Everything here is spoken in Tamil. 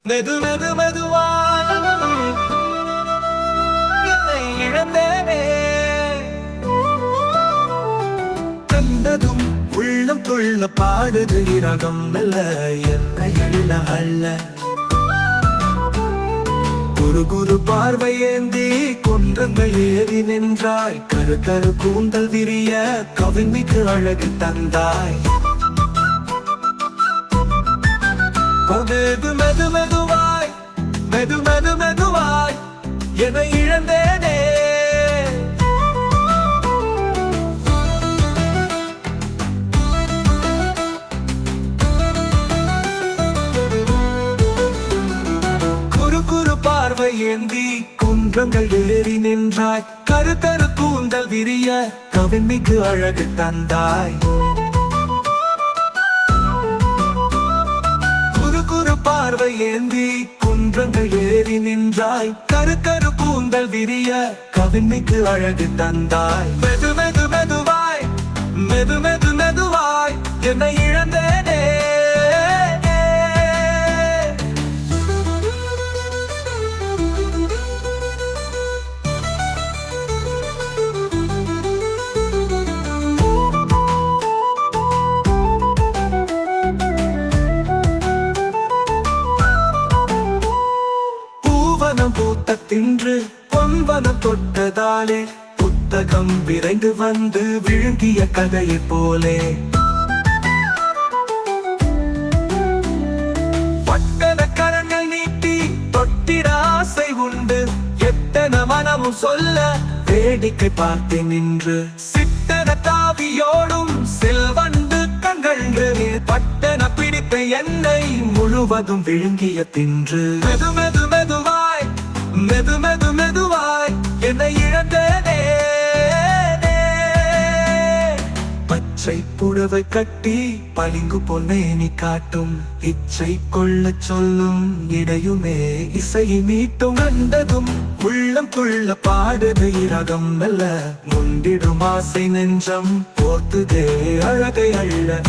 மெது மெது மெதுவாய் என்னை இழந்தேனே. கண்டதும் உள்ளம் துள்ள பாடுது இரகம் அல்ல என்னை எள்ள அல்ல. குரு குரு பார்வை ஏந்தி குன்றங்கள் ஏறி நின்றாய். கரு கரு கூந்தல் விரிய கவிழ்மிக்கு அழகு தந்தாய். மெது மெது மெதுவாய் மெது மெது மெதுவாய் என்னை இழந்தேனே. குறு குறு பார்வை ஏந்தி குன்றங்கள் ஏறி நின்றாய். கரு கரு கூந்தல் விரிய கவிழ்மிக்கு அழகு தந்தாய். பார்வை ஏந்தி குன்றங்கள் ஏறி நின்றாய். கரு கரு கூந்தல் விரிய கவிழ்மிக்கு அழகு தந்தாய். மெது மெது மெதுவாய் மெது மெது மெதுவாய் என்னை இழந்தேனே. பூத்த தின்று பொன்வன தொட்டதாலே புத்தகம் விரைந்து வந்து விழுங்கிய கதையை போலே. பட்டன கரங்கள் நீட்டி தொட்டிட ஆசை உண்டு. எத்தனை மனமும் சொல்ல வேடிக்கை பார்த்து நின்று. சித்தன தாவியோடும் செல்வண்டு கண்கள் பட்டன பிடித்த என்னை முழுவதும் விழுங்கிய தின்று. மெது மெது மெதுவாய் மெது மெது மெதுவாய் என்னை இழந்தேனே. பச்சை புடவை கட்டி பளிங்கு பொன்னை நீ காட்டும். இச்சை கொள்ள சொல்லும் இடையுமே இசை மீட்டும். கண்டதும் உள்ளம் துள்ள பாடுது இரகம் அல்ல. முண்டிடும் ஆசை நெஞ்சம் போர்த்துதே அழகை அள்ள.